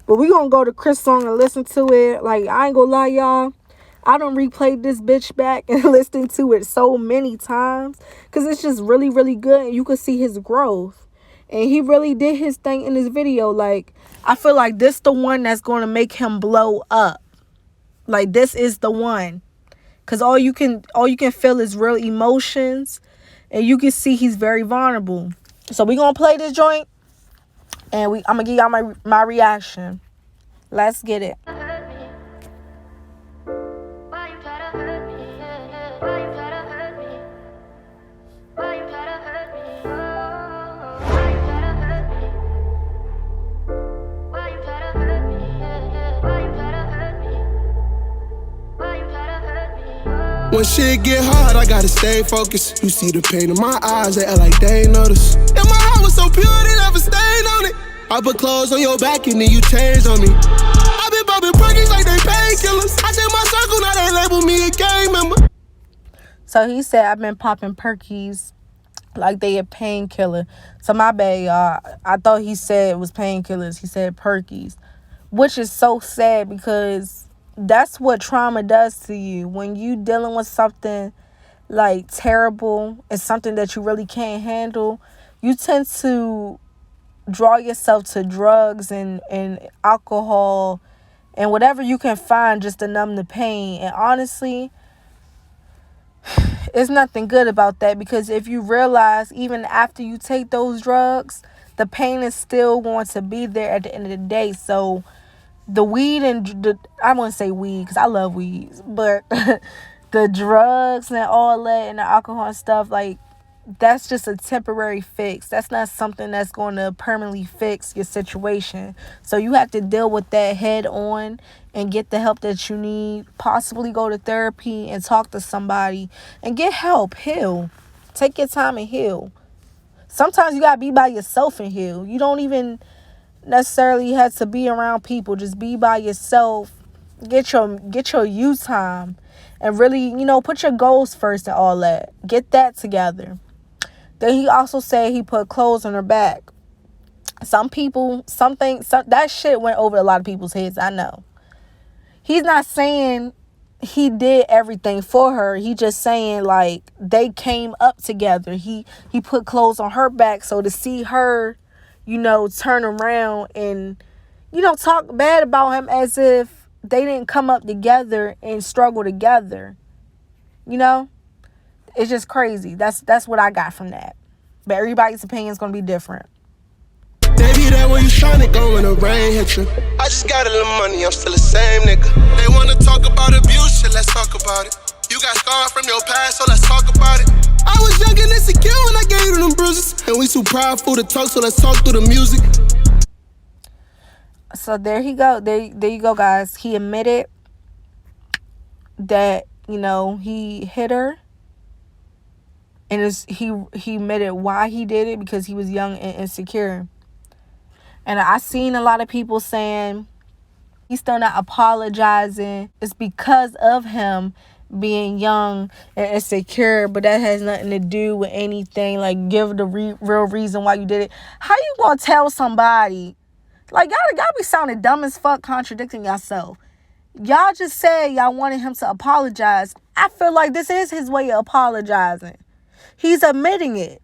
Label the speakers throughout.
Speaker 1: But we gonna go to Chris song and listen to it. Like, I ain't gonna lie, y'all. I done replayed this bitch back and listened to it so many times. Because it's just really, really good. And you can see his growth. And he really did his thing in this video. Like, I feel like this the one that's going to make him blow up. Like, this is the one. Because all you can feel is real emotions. And you can see he's very vulnerable. So we going to play this joint. And I'm going to give y'all my reaction. Let's get it.
Speaker 2: When shit get hard, I gotta stay focused. You see the pain in my eyes, they act like they ain't notice. And my heart was so pure, they never stayed on it. I put clothes on your back and then you changed on me. I been popping perkies like they painkillers. I said my circle, now they label me a gang member.
Speaker 1: So he said, I've been popping perkies like they a painkiller. So my bad, y'all. I thought he said it was painkillers. He said perkies. Which is so sad because that's what trauma does to you. When you dealing with something like terrible and something that you really can't handle, you tend to draw yourself to drugs and alcohol and whatever you can find just to numb the pain. And honestly, it's nothing good about that, because if you realize even after you take those drugs, the pain is still going to be there at the end of the day. So the weed and I wouldn't say weed because I love weeds, but the drugs and all that and the alcohol and stuff, like, that's just a temporary fix. That's not something that's going to permanently fix your situation. So you have to deal with that head on and get the help that you need. Possibly go to therapy and talk to somebody and get help. Heal. Take your time and heal. Sometimes you got to be by yourself and heal. You don't even necessarily have to be around people. Just be by yourself. Get your you time. And really, put your goals first and all that. Get that together. Then he also said he put clothes on her back. Some people, that shit went over a lot of people's heads, I know. He's not saying he did everything for her. He just saying, like, they came up together. He put clothes on her back, so to see her, turn around and, talk bad about him as if they didn't come up together and struggle together. It's just crazy. That's what I got from that. But everybody's opinion is going to be different.
Speaker 2: They be there when you tryna go when the rain hit you. I just got a little money, I'm still the same nigga. They wanna talk about abuse, shit, let's talk about it. You got scars from your past, so let's talk about it. I was young and insecure when I gave you them bruises. And we too prideful to talk, so let's talk through the music.
Speaker 1: So there he go. There you go, guys. He admitted that, he hit her. And he admitted why he did it, because he was young and insecure. And I seen a lot of people saying he's still not apologizing. It's because of him being young and insecure, but that has nothing to do with anything. Like, give the real reason why you did it. How you gonna tell somebody? Like, y'all be sounding dumb as fuck, contradicting yourself. Y'all just said y'all wanted him to apologize. I feel like this is his way of apologizing. He's admitting it.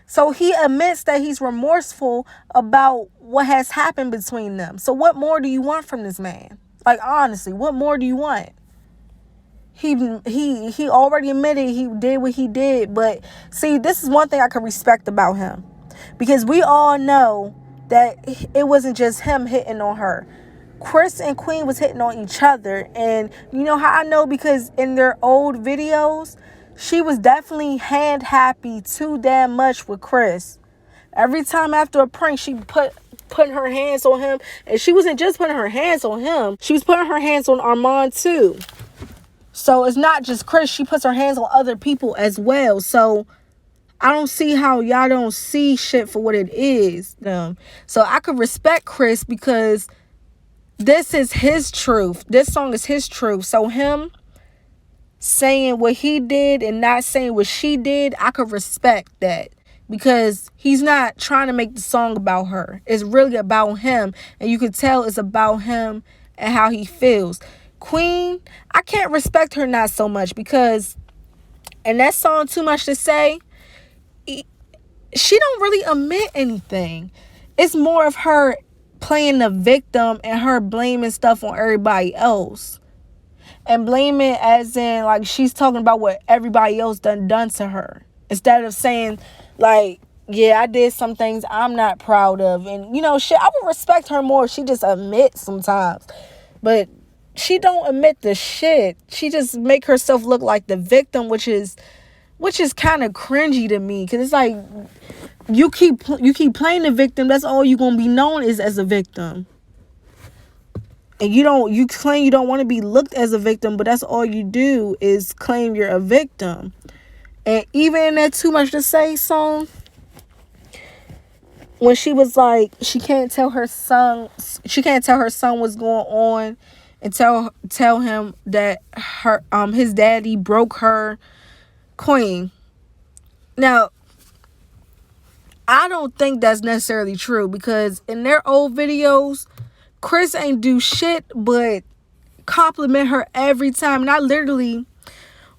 Speaker 1: So he admits that he's remorseful about what has happened between them. So what more do you want from this man? Like, honestly, what more do you want? He already admitted he did what he did. But see, this is one thing I can respect about him. Because we all know that it wasn't just him hitting on her. Chris and Queen was hitting on each other. And you know how I know? Because in their old videos, she was definitely hand happy too damn much with Chris. Every time after a prank, she putting her hands on him. And she wasn't just putting her hands on him. She was putting her hands on Armand too. So it's not just Chris. She puts her hands on other people as well. So I don't see how y'all don't see shit for what it is. So I could respect Chris because this is his truth. This song is his truth. So him saying what he did and not saying what she did, I could respect that. because he's not trying to make the song about her. It's really about him, and you can tell it's about him and how he feels. Queen, I can't respect her not so much, because in that song Too Much to Say, she don't really admit anything. It's more of her playing the victim and her blaming stuff on everybody else. And blaming as in, like, she's talking about what everybody else done to her. Instead of saying, like, yeah, I did some things I'm not proud of. And, you know, shit, I would respect her more if she just admits sometimes. But she don't admit the shit. She just make herself look like the victim, which is kind of cringy to me. Because it's like, you keep playing the victim. That's all you're going to be known is as a victim. And you claim you don't want to be looked as a victim, but that's all you do is claim you're a victim. And even in that Too Much to Say song, when she was like, she can't tell her son what's going on, and tell him that his daddy broke her. Queen. Now, I don't think that's necessarily true, because in their old videos, Chris ain't do shit but compliment her every time. And I literally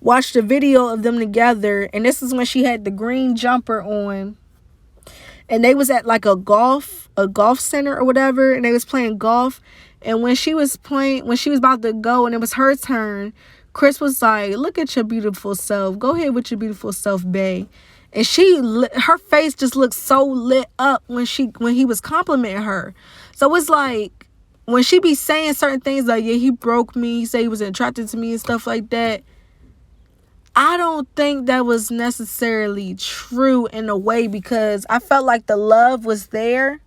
Speaker 1: watched a video of them together, and this is when she had the green jumper on, and they was at like a golf center or whatever, and they was playing golf. And when she was about to go and it was her turn, Chris was like, look at your beautiful self, go ahead with your beautiful self, bae. And her face just looked so lit up when he was complimenting her. So it's like, when she be saying certain things like, yeah, he broke me, he said he was attracted to me and stuff like that, I don't think that was necessarily true in a way, because I felt like the love was there,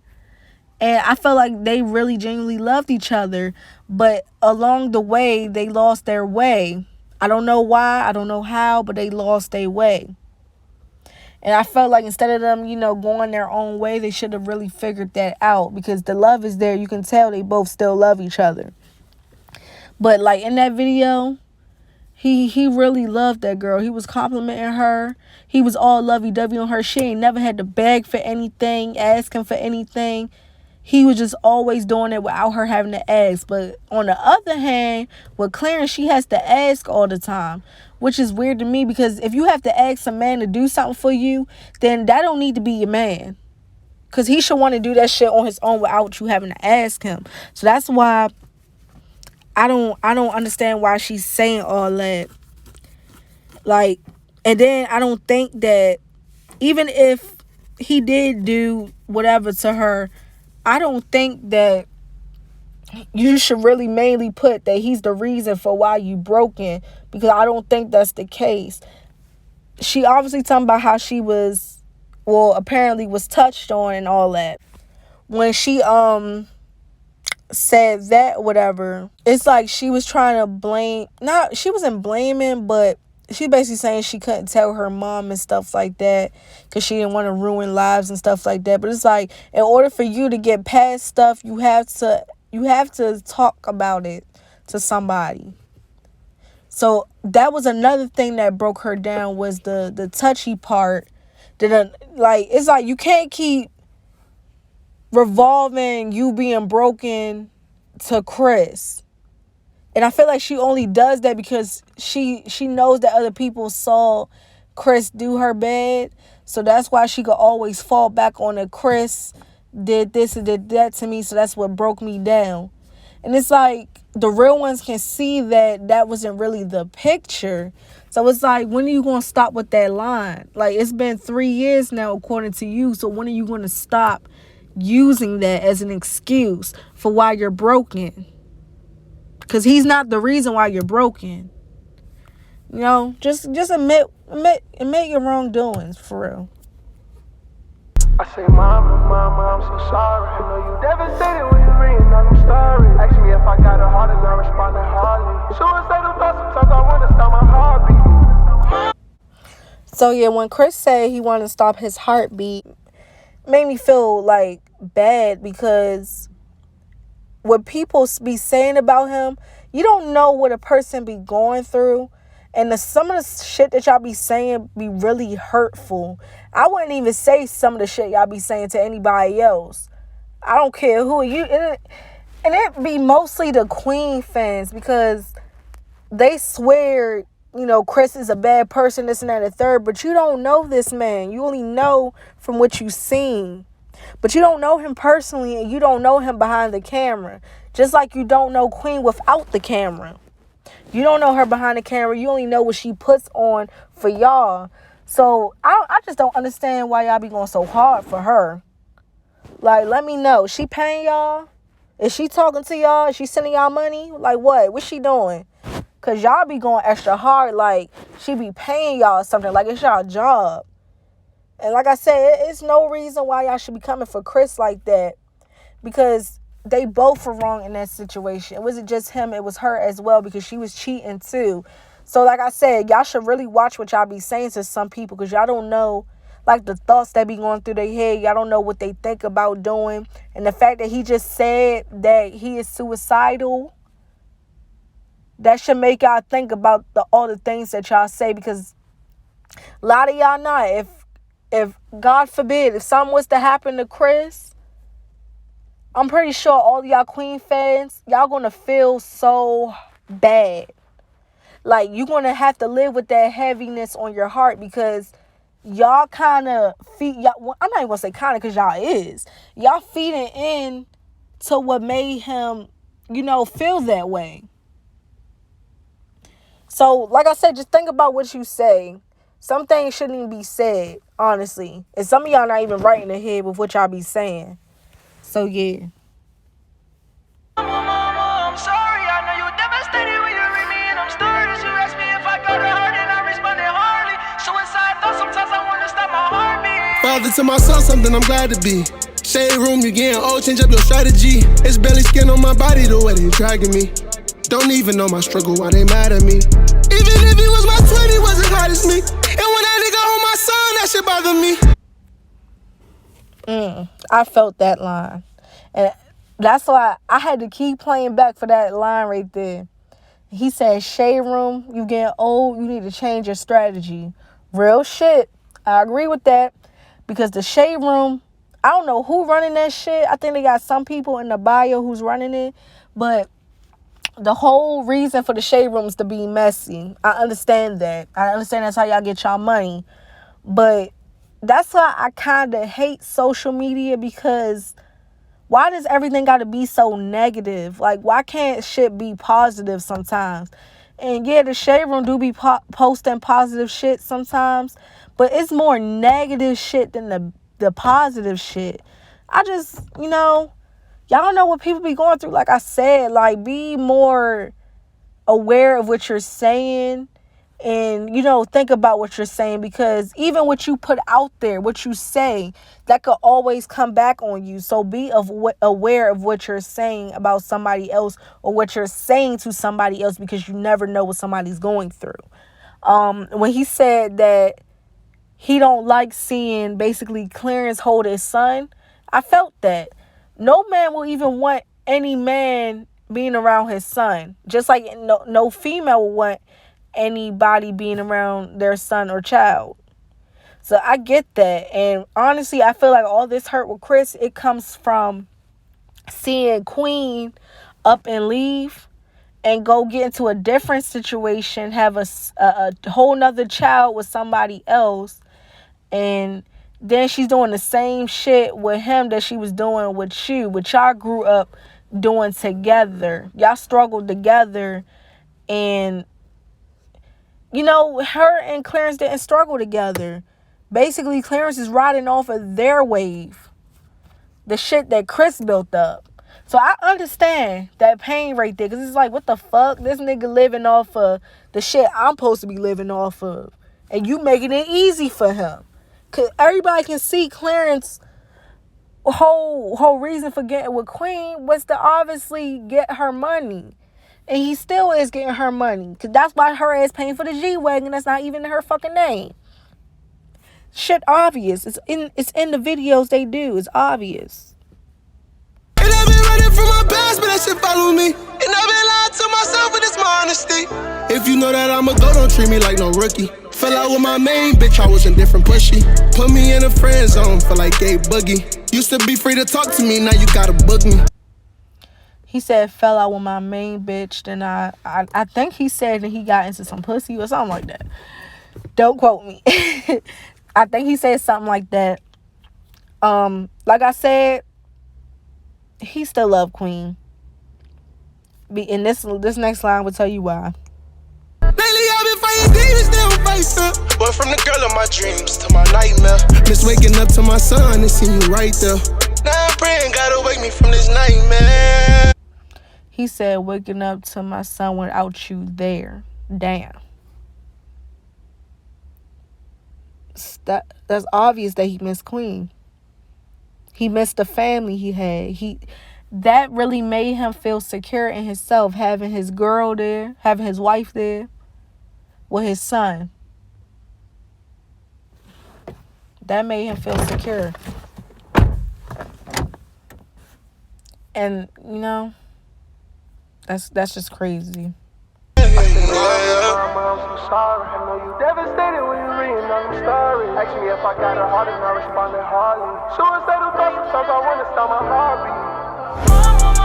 Speaker 1: and I felt like they really genuinely loved each other. But along the way, they lost their way. I don't know why, I don't know how, but they lost their way. And I felt like instead of them, going their own way, they should have really figured that out, because the love is there. You can tell they both still love each other. But like in that video, he really loved that girl. He was complimenting her. He was all lovey-dovey on her. She ain't never had to beg for anything, asking for anything. He was just always doing it without her having to ask. But on the other hand, with Clarence, she has to ask all the time, which is weird to me, because if you have to ask a man to do something for you, then that don't need to be your man, because he should want to do that shit on his own without you having to ask him. So that's why I don't understand why she's saying all that. Like, and then I don't think that even if he did do whatever to her, I don't think that you should really mainly put that he's the reason for why you broken, because I don't think that's the case. She obviously talking about how she was, apparently was touched on and all that. When she said that, whatever, it's like she was trying to blame, she wasn't blaming, but she basically saying she couldn't tell her mom and stuff like that because she didn't want to ruin lives and stuff like that. But it's like, in order for you to get past stuff, you have to talk about it to somebody. So that was another thing that broke her down, was the touchy part. It's like you can't keep revolving you being broken to Chris. And I feel like she only does that because she knows that other people saw Chris do her bad. So that's why she could always fall back on it. Chris did this and did that to me, so that's what broke me down. And it's like, the real ones can see that wasn't really the picture. So it's like, when are you going to stop with that line? Like, it's been 3 years now, according to you. So when are you going to stop using that as an excuse for why you're broken? Because he's not the reason why you're broken. Just admit your wrongdoings, for real.
Speaker 2: I say, mama, I'm so sorry. I know you devastated when you're reading all them stories. Ask me if I got a heart and I responded hardly. Suicidal thoughts, sometimes I want to stop my heartbeat.
Speaker 1: So yeah, when Chris said he wanted to stop his heartbeat, made me feel like bad, because what people be saying about him, you don't know what a person be going through And some of the shit that y'all be saying be really hurtful. I wouldn't even say some of the shit y'all be saying to anybody else. I don't care who you. And it be mostly the Queen fans, because they swear, Chris is a bad person, this and that and the third. But you don't know this man. You only know from what you've seen. But you don't know him personally, and you don't know him behind the camera. Just like you don't know Queen without the camera. You don't know her behind the camera. You only know what she puts on for y'all. So I just don't understand why y'all be going so hard for her. Like, let me know. She paying y'all? Is she talking to y'all? Is she sending y'all money? Like, what? What's she doing? Because y'all be going extra hard. Like, she be paying y'all something. Like, it's y'all job. And like I said, it's no reason why y'all should be coming for Chris like that. Because they both were wrong in that situation. It wasn't just him, it was her as well, because she was cheating too. So like I said, y'all should really watch what y'all be saying to some people, because y'all don't know, like, the thoughts that be going through their head. Y'all don't know what they think about doing. And the fact that he just said that he is suicidal, that should make y'all think about all the things that y'all say, because a lot of y'all not. If God forbid, if something was to happen to Chris, I'm pretty sure all y'all Queen fans, y'all gonna feel so bad. Like, you're gonna have to live with that heaviness on your heart, because y'all kind of feed y'all. Well, I'm not even gonna say kind of, because y'all is. Y'all feeding in to what made him, feel that way. So, like I said, just think about what you say. Some things shouldn't even be said, honestly. And some of y'all not even right in the head with what y'all be saying. So, yeah.
Speaker 2: I'm sorry, I know you devastated when you read me and I'm stirred. You asked me if I got a heart and I responded hardly. Suicide thoughts, sometimes I want to stop my heartbeat. Father to my son, something I'm glad to be. Shade room, you getting old, change up your strategy. It's barely skin on my body the way they dragging me. Don't even know my struggle, why they mad at me. Even if he was my twin, he wasn't hard as me. And when that nigga hold my son, that shit bother me.
Speaker 1: I felt that line. And that's why I had to keep playing back for that line right there. He said, shade room, you getting old, you need to change your strategy. Real shit. I agree with that. Because the shade room, I don't know who running that shit. I think they got some people in the bio who's running it. But the whole reason for the shade room is to be messy. I understand that. I understand that's how y'all get y'all money. But that's why I kind of hate social media, because why does everything got to be so negative? Like, why can't shit be positive sometimes? And yeah, the shade room do be posting positive shit sometimes, but it's more negative shit than the positive shit. I just, y'all know what people be going through. Like I said, like, be more aware of what you're saying, and think about what you're saying, because even what you put out there, what you say, that could always come back on you. So be aware of what you're saying about somebody else, or what you're saying to somebody else, because you never know what somebody's going through. When he said that he don't like seeing basically Clarence hold his son, I felt that. No man will even want any man being around his son, just like no female will want anybody being around their son or child. So I get that. And honestly, I feel like all this hurt with Chris, it comes from seeing Queen up and leave and go get into a different situation, have a whole nother child with somebody else, and then she's doing the same shit with him that she was doing with you, which y'all grew up doing together. Y'all struggled together, and her and Clarence didn't struggle together. Basically, Clarence is riding off of their wave, the shit that Chris built up. So I understand that pain right there, because it's like, what the fuck? This nigga living off of the shit I'm supposed to be living off of, and you making it easy for him. Because everybody can see Clarence whole reason for getting with Queen was to obviously get her money. And he still is getting her money. Because that's why her ass paying for the G-Wagon. That's not even her fucking name. Shit obvious. It's in the videos they do. It's obvious.
Speaker 2: And I've been running from my past, but that shit follow me. And I've been lying to myself, but it's my honesty. If you know that I'm a go, don't treat me like no rookie. Fell out with my main bitch, I was indifferent pushy. Put me in a friend zone, feel like Gabe Boogie. Used to be free to talk to me, now you gotta book me.
Speaker 1: He said fell out with my main bitch. Then I think he said that he got into some pussy or something like that. Don't quote me. I think he said something like that. Like I said, he still love Queen. And this next line will tell you why.
Speaker 2: Lately I've been fighting demons, they don't fight up. Went from the girl of my dreams to my nightmare. Miss waking up to my son and seeing you right there. Now I'm praying, gotta wake me from this nightmare.
Speaker 1: He said, waking up to my son without you there. Damn. That's obvious that he missed Queen. He missed the family he had. That really made him feel secure in himself, having his girl there, having his wife there with his son. That made him feel secure. And, you know, that's just crazy.
Speaker 3: I'm so sorry. I know you devastated when you reading on the story. Ask me if I got a heart and I responded hardly. Suicidal thoughts, sometimes I wanna stop my heartbeat.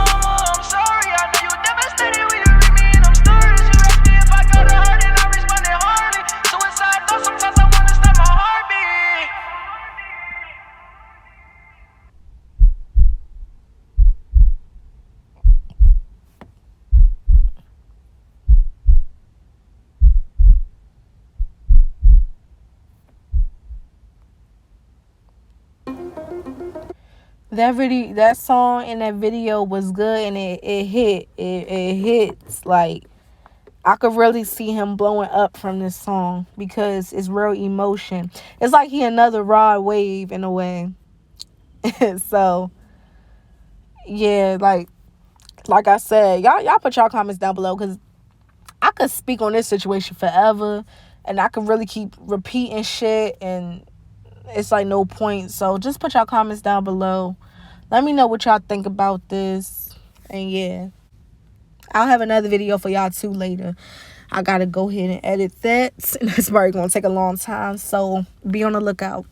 Speaker 3: I'm sorry. I know you devastated when you read me in them stories. You asked me if I got a heart and I responded hardly. Suicide thoughts, sometimes I wanna stop my heartbeat.
Speaker 1: That song and that video was good, and it hits. Like, I could really see him blowing up from this song because it's real emotion. It's like he another Rod Wave in a way. So yeah, like I said, y'all put y'all comments down below, because I could speak on this situation forever, and I could really keep repeating shit, and it's like no point. So just put y'all comments down below. Let me know what y'all think about this. And yeah, I'll have another video for y'all too later. I gotta go ahead and edit that, and that's probably gonna take a long time, so be on the lookout.